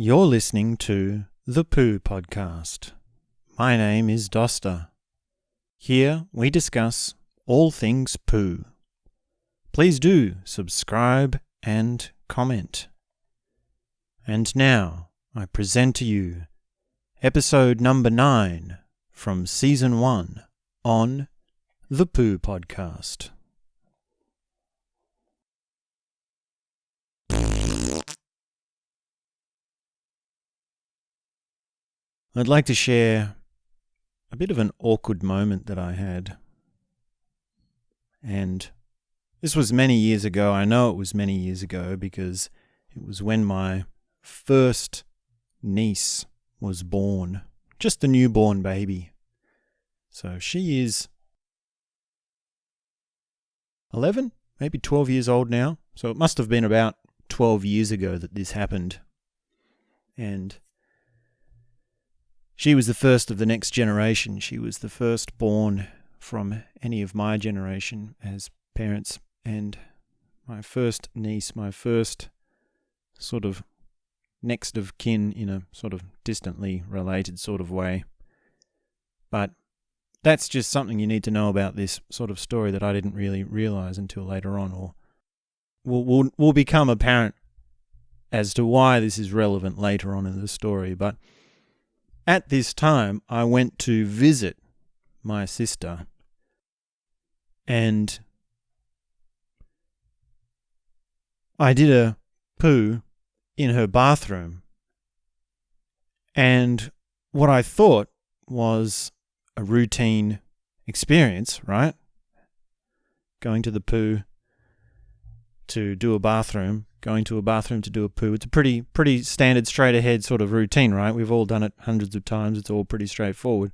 You're listening to the Poo Podcast. My name is Dosta. Here we discuss all things poo. Please do subscribe and comment. And now I present to you episode number 9 from season 1 on the Poo Podcast. I'd like to share a bit of an awkward moment that I had. And this was many years ago. I know it was many years ago because it was when my first niece was born. Just a newborn baby. So she is 11, maybe 12 years old now. So it must have been about 12 years ago that this happened. And she was the first of the next generation. She was the first born from any of my generation as parents. And my first niece, my first sort of next of kin in a sort of distantly related sort of way. But that's just something you need to know about this sort of story that I didn't really realize until later on, or will become apparent as to why this is relevant later on in the story. But at this time, I went to visit my sister, and I did a poo in her bathroom, and what I thought was a routine experience, right? Going to the poo to do a bathroom, going to a bathroom to do a poo. It's a pretty standard, straight ahead sort of routine, right? We've all done it hundreds of times. It's all pretty straightforward.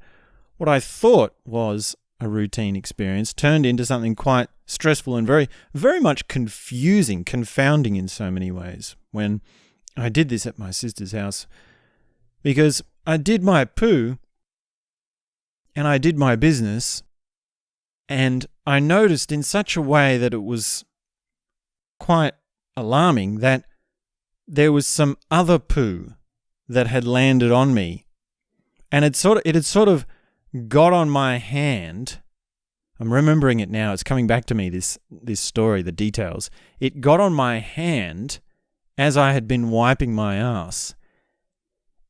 What I thought was a routine experience turned into something quite stressful and very, very much confusing, confounding in so many ways when I did this at my sister's house, because I did my poo and I did my business, and I noticed in such a way that it was quite alarming that there was some other poo that had landed on me, and it had sort of got on my hand. I'm remembering it now. It's coming back to me, this story, the details. It got on my hand as I had been wiping my ass.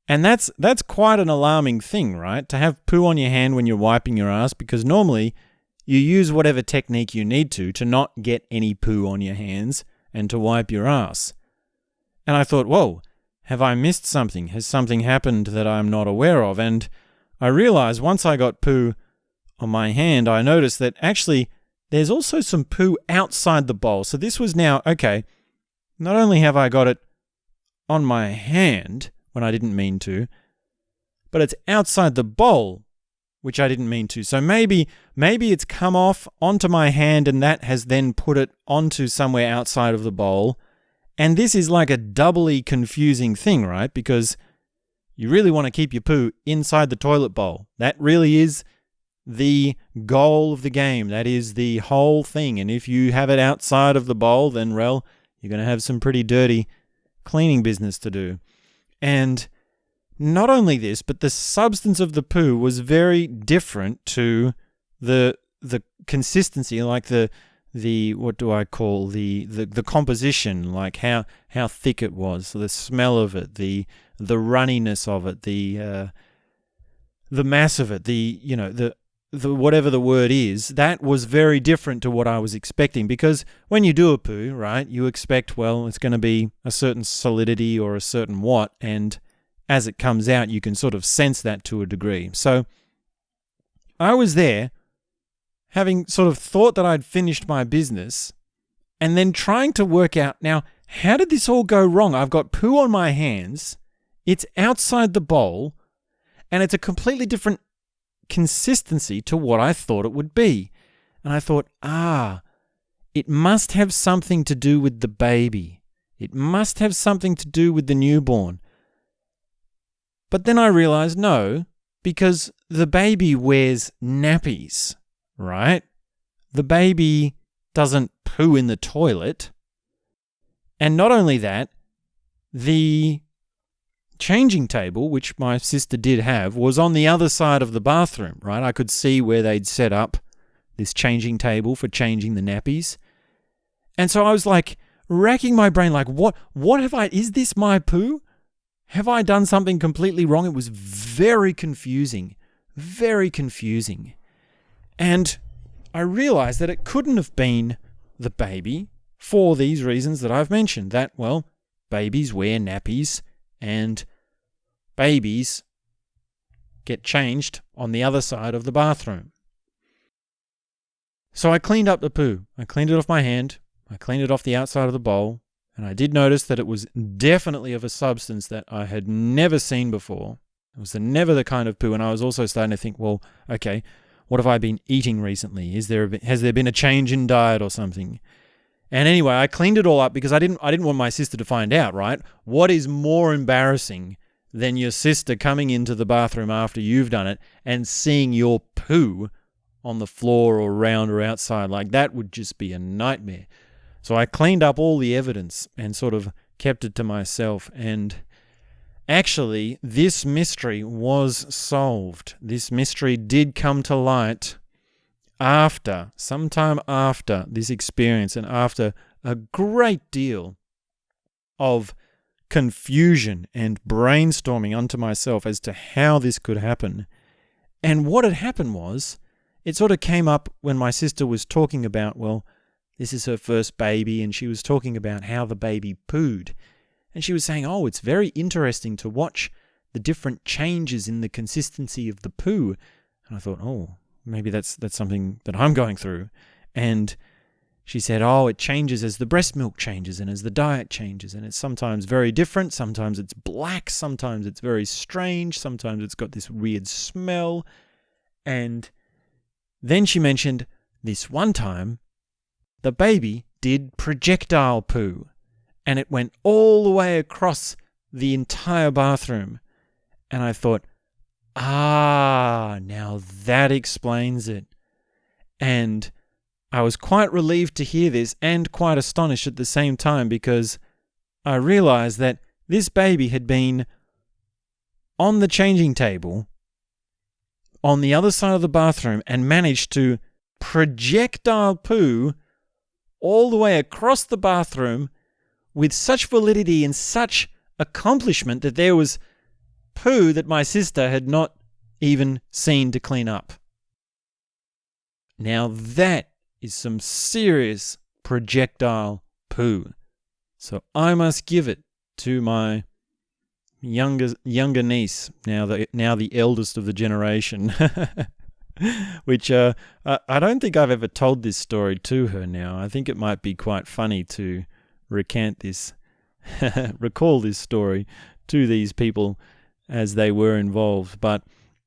And that's quite an alarming thing, right? To have poo on your hand when you're wiping your ass, because normally you use whatever technique you need to not get any poo on your hands and to wipe your ass. And I thought, whoa, have I missed something? Has something happened that I'm not aware of? And I realized once I got poo on my hand, I noticed that actually there's also some poo outside the bowl. So this was now, okay, not only have I got it on my hand when I didn't mean to, but it's outside the bowl, which I didn't mean to. So maybe it's come off onto my hand and that has then put it onto somewhere outside of the bowl. And this is like a doubly confusing thing, right? Because you really want to keep your poo inside the toilet bowl. That really is the goal of the game. That is the whole thing. And if you have it outside of the bowl, then, well, you're going to have some pretty dirty cleaning business to do. And not only this, but the substance of the poo was very different to the consistency, like the what do I call the composition, like how thick it was, the smell of it, the runniness of it, the mass of it, the whatever the word is. That was very different to what I was expecting, because when you do a poo, right, you expect, well, it's going to be a certain solidity or a certain what, and as it comes out, you can sort of sense that to a degree. So I was there having sort of thought that I'd finished my business and then trying to work out, now, how did this all go wrong? I've got poo on my hands, it's outside the bowl, and it's a completely different consistency to what I thought it would be. And I thought, it must have something to do with the baby. It must have something to do with the newborn. But then I realized, no, because the baby wears nappies, right? The baby doesn't poo in the toilet. And not only that, the changing table, which my sister did have, was on the other side of the bathroom, right? I could see where they'd set up this changing table for changing the nappies. And so I was like racking my brain, like, what have I, is this my poo? Have I done something completely wrong? It was very confusing. And I realized that it couldn't have been the baby for these reasons that I've mentioned. That, well, babies wear nappies and babies get changed on the other side of the bathroom. So I cleaned up the poo. I cleaned it off my hand. I cleaned it off the outside of the bowl. And I did notice that it was definitely of a substance that I had never seen before. It was never the kind of poo. And I was also starting to think, well, okay, what have I been eating recently? Has there been a change in diet or something? And anyway, I cleaned it all up because I didn't want my sister to find out, right? What is more embarrassing than your sister coming into the bathroom after you've done it and seeing your poo on the floor or around or outside? Like, that would just be a nightmare. So I cleaned up all the evidence and sort of kept it to myself. And actually, this mystery was solved. This mystery did come to light sometime after this experience and after a great deal of confusion and brainstorming unto myself as to how this could happen. And what had happened was, it sort of came up when my sister was talking about, well, this is her first baby, and she was talking about how the baby pooed. And she was saying, oh, it's very interesting to watch the different changes in the consistency of the poo. And I thought, oh, maybe that's something that I'm going through. And she said, oh, it changes as the breast milk changes and as the diet changes. And it's sometimes very different. Sometimes it's black. Sometimes it's very strange. Sometimes it's got this weird smell. And then she mentioned this one time, the baby did projectile poo. And it went all the way across the entire bathroom. And I thought, now that explains it. And I was quite relieved to hear this and quite astonished at the same time, because I realized that this baby had been on the changing table on the other side of the bathroom and managed to projectile poo all the way across the bathroom with such validity and such accomplishment that there was poo that my sister had not even seen to clean up. Now that is some serious projectile poo. So I must give it to my younger niece, now the eldest of the generation, which I don't think I've ever told this story to her now. I think it might be quite funny to recant this, recall this story to these people as they were involved. But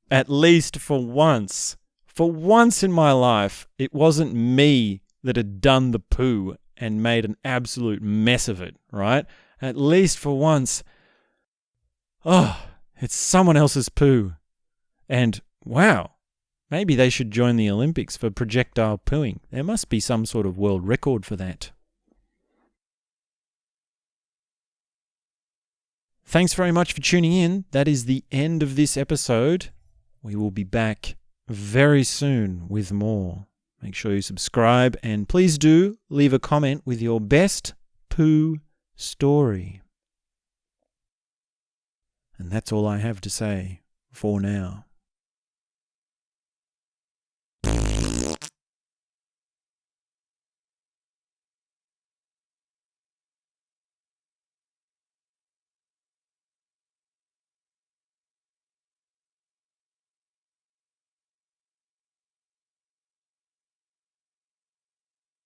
at least for once in my life, it wasn't me that had done the poo and made an absolute mess of it, right? At least for once, it's someone else's poo. And wow, maybe they should join the Olympics for projectile pooing. There must be some sort of world record for that. Thanks very much for tuning in. That is the end of this episode. We will be back very soon with more. Make sure you subscribe, and please do leave a comment with your best poo story. And that's all I have to say for now.